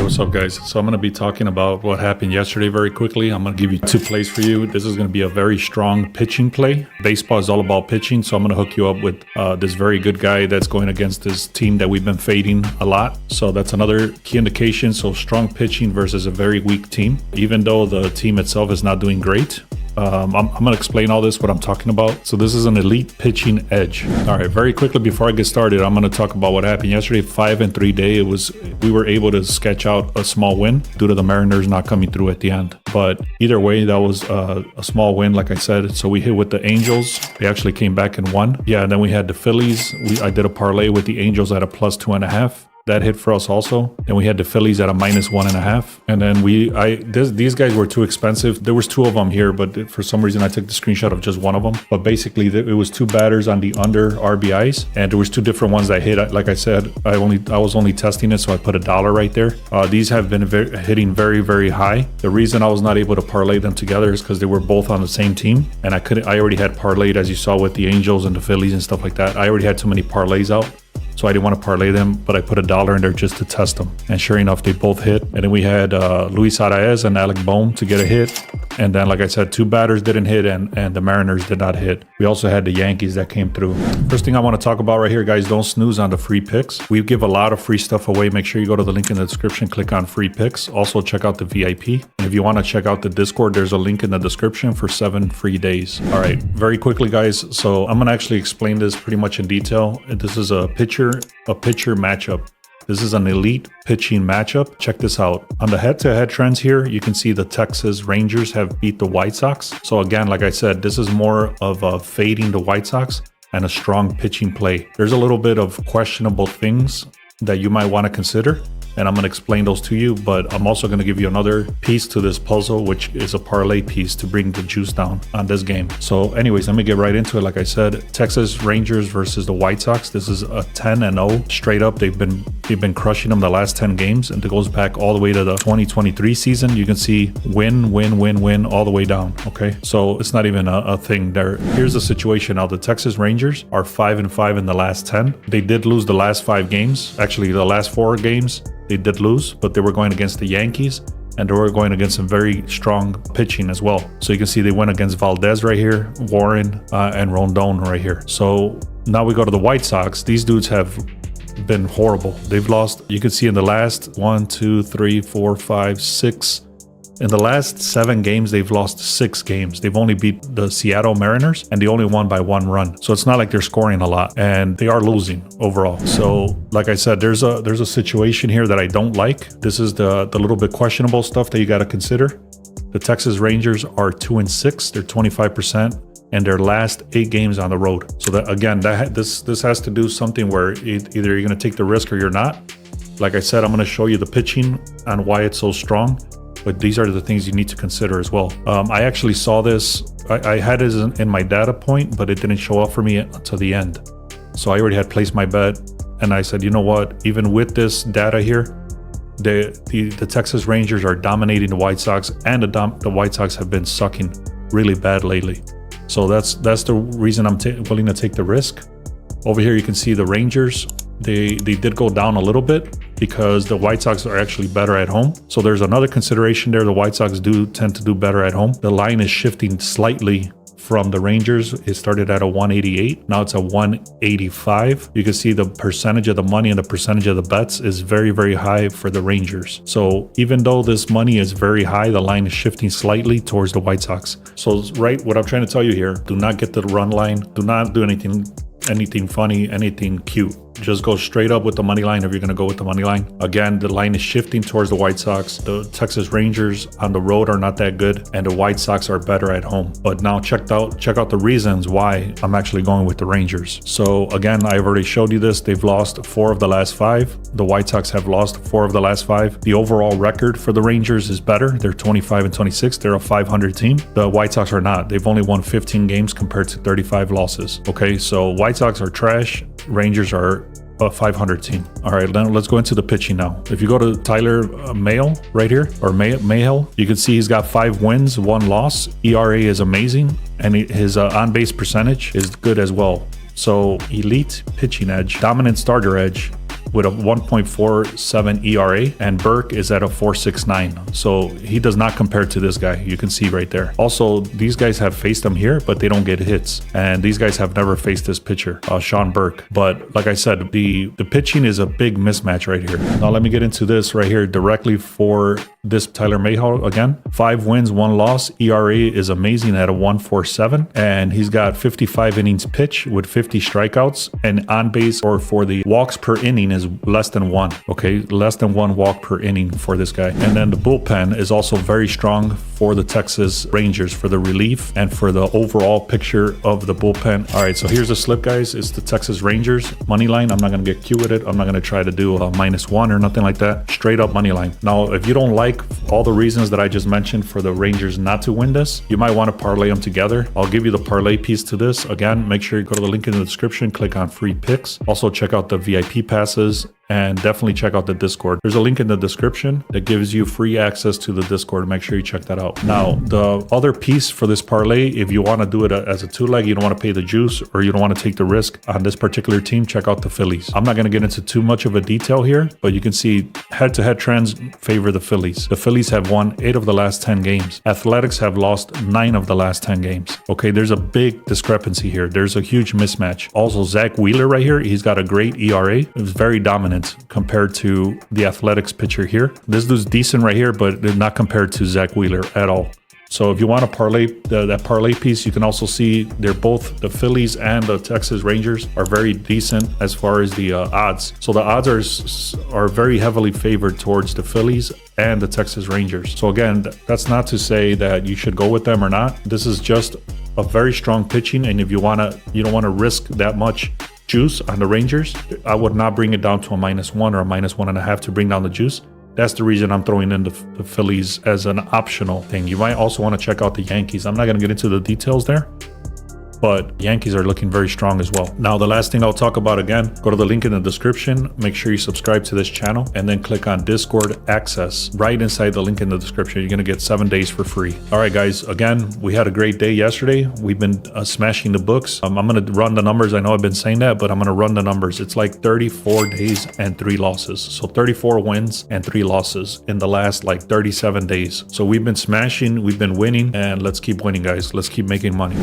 what's up guys? So I'm going to be talking about what happened yesterday very quickly. I'm going to give you two plays for you. This is going to be a very strong pitching play. Baseball is all about pitching, so I'm going to hook you up with this very good guy that's going against this team that we've been fading a lot. So that's another key indication. So strong pitching versus a very weak team, even though the team itself is not doing great. I'm going to explain all this, what I'm talking about. So this is an elite pitching edge. All right, very quickly before I get started, I'm going to talk about what happened yesterday. 5-3 day. We were able to sketch out a small win due to the Mariners not coming through at the end. But either way, that was a small win, like I said. So we hit with the Angels. They actually came back and won. Yeah, and then we had the Phillies. I did a parlay with the Angels at a +2.5. That hit for us also. Then we had the Phillies at a -1.5. And then these guys were too expensive. There was two of them here, but for some reason I took the screenshot of just one of them. But basically it was two batters on the under RBIs, and there was two different ones that hit. Like I said, I was only testing it, so I put $1 right there. These have been hitting very, very high. The reason I was not able to parlay them together is because they were both on the same team, and I already had parlayed, as you saw with the Angels and the Phillies and stuff like that. I already had too many parlays out. So I didn't want to parlay them, but I put $1 in there just to test them. And sure enough, they both hit. And then we had Luis Arias and Alec Bohm to get a hit. And then, like I said, two batters didn't hit and the Mariners did not hit. We also had the Yankees that came through. First thing I want to talk about right here, guys, don't snooze on the free picks. We give a lot of free stuff away. Make sure you go to the link in the description, click on free picks. Also check out the VIP. And if you want to check out the Discord, there's a link in the description for 7 free days. All right, very quickly, guys. So I'm going to actually explain this pretty much in detail. This is a pitcher matchup. This is an elite pitching matchup. Check this out. On the head-to-head trends here, you can see the Texas Rangers have beat the White Sox. So again, like I said, this is more of a fading the White Sox and a strong pitching play. There's a little bit of questionable things that you might want to consider, and I'm going to explain those to you, but I'm also going to give you another piece to this puzzle, which is a parlay piece to bring the juice down on this game. So anyways, let me get right into it. Like I said, Texas Rangers versus the White Sox. This is a 10-0 straight up. They've been crushing them the last 10 games, and it goes back all the way to the 2023 season. You can see win all the way down. Okay, so it's not even a thing there. Here's the situation now. The Texas Rangers are 5-5 in the last 10. They did lose the last 5 games. Actually, the last 4 games they did lose, but they were going against the Yankees, and they were going against some very strong pitching as well. So you can see they went against Valdez right here, Warren, and Rondon right here. So now we go to the White Sox. These dudes have been horrible. They've lost, you can see in the last 1, 2, 3, 4, 5, 6. In the last 7 games, they've lost 6 games. They've only beat the Seattle Mariners, and they only won by 1 run. So it's not like they're scoring a lot, and they are losing overall. So like I said, there's a situation here that I don't like. This is the little bit questionable stuff that you got to consider. The Texas Rangers are 2-6. They're 25%. And their last 8 games on the road. So that again, this has to do something where either you're going to take the risk or you're not. Like I said, I'm going to show you the pitching and why it's so strong. But these are the things you need to consider as well. I actually saw this. I had it in my data point, but it didn't show up for me until the end. So I already had placed my bet, and I said, you know what? Even with this data here, the Texas Rangers are dominating the White Sox, and the White Sox have been sucking really bad lately. So that's the reason I'm willing to take the risk. Over here, you can see the Rangers. They did go down a little bit because the White Sox are actually better at home. So there's another consideration there. The White Sox do tend to do better at home. The line is shifting slightly from the Rangers. It started at a 188. Now it's a 185. You can see the percentage of the money and the percentage of the bets is very, very high for the Rangers. So even though this money is very high, the line is shifting slightly towards the White Sox. So right, what I'm trying to tell you here, do not get the run line. Do not do anything funny, anything cute. Just go straight up with the money line if you're going to go with the money line. Again, the line is shifting towards the White Sox. The Texas Rangers on the road are not that good, and the White Sox are better at home. But now check out the reasons why I'm actually going with the Rangers. So again, I've already showed you this. They've lost 4 of the last 5. The White Sox have lost 4 of the last 5. The overall record for the Rangers is better. They're 25-26. They're a 500 team. The White Sox are not. They've only won 15 games compared to 35 losses. Okay, so White Sox are trash. Rangers are a 500 team. All right, then let's go into the pitching now. If you go to Tyler Mahle right here, or Mahle, you can see he's got 5 wins, 1 loss. ERA is amazing, and his on-base percentage is good as well. So elite pitching edge, dominant starter edge, with a 1.47 ERA, and Burke is at a 4.69. So he does not compare to this guy. You can see right there. Also, these guys have faced him here, but they don't get hits. And these guys have never faced this pitcher, Sean Burke. But like I said, the pitching is a big mismatch right here. Now let me get into this right here directly for this Tyler Mayhaw again. 5 wins, 1 loss. ERA is amazing at a 1.47, and he's got 55 innings pitched with 50 strikeouts, and on base or for the walks per inning is less than 1. Okay, less than 1 walk per inning for this guy. And then the bullpen is also very strong for the Texas Rangers for the relief and for the overall picture of the bullpen. All right, so here's the slip, guys. It's the Texas Rangers money line. I'm not going to get cute with it. I'm not going to try to do a -1 or nothing like that. Straight up money line. Now, if you don't like all the reasons that I just mentioned for the Rangers not to win this, you might want to parlay them together. I'll give you the parlay piece to this. Again, make sure you go to the link in the description, click on free picks. Also check out the VIP passes, and definitely check out the Discord. There's a link in the description that gives you free access to the Discord. Make sure you check that out. Now, the other piece for this parlay, if you want to do it as a 2-leg, you don't want to pay the juice, or you don't want to take the risk on this particular team, check out the Phillies. I'm not going to get into too much of a detail here, but you can see head-to-head trends favor the Phillies. The Phillies have won 8 of the last 10 games. Athletics have lost 9 of the last 10 games. Okay, there's a big discrepancy here. There's a huge mismatch. Also, Zach Wheeler right here, he's got a great ERA. It was very dominant compared to the Athletics pitcher here. This dude's decent right here, but not compared to Zach Wheeler at all. So if you want to parlay that parlay piece, you can also see they're both, the Phillies and the Texas Rangers are very decent as far as the odds. So the odds are very heavily favored towards the Phillies and the Texas Rangers. So again, that's not to say that you should go with them or not. This is just a very strong pitching, and if you don't want to risk that much juice on the Rangers, I would not bring it down to a -1 or a -1.5 to bring down the juice. That's the reason I'm throwing in the Phillies as an optional thing. You might also want to check out the Yankees. I'm not going to get into the details there, but Yankees are looking very strong as well. Now, the last thing I'll talk about, again, go to the link in the description. Make sure you subscribe to this channel and then click on Discord access right inside the link in the description. You're going to get 7 days for free. All right, guys, again, we had a great day yesterday. We've been smashing the books. I'm going to run the numbers. I know I've been saying that, but I'm going to run the numbers. It's like 34 days and 3 losses. So 34 wins and 3 losses in the last like 37 days. So we've been smashing, we've been winning, and let's keep winning, guys. Let's keep making money.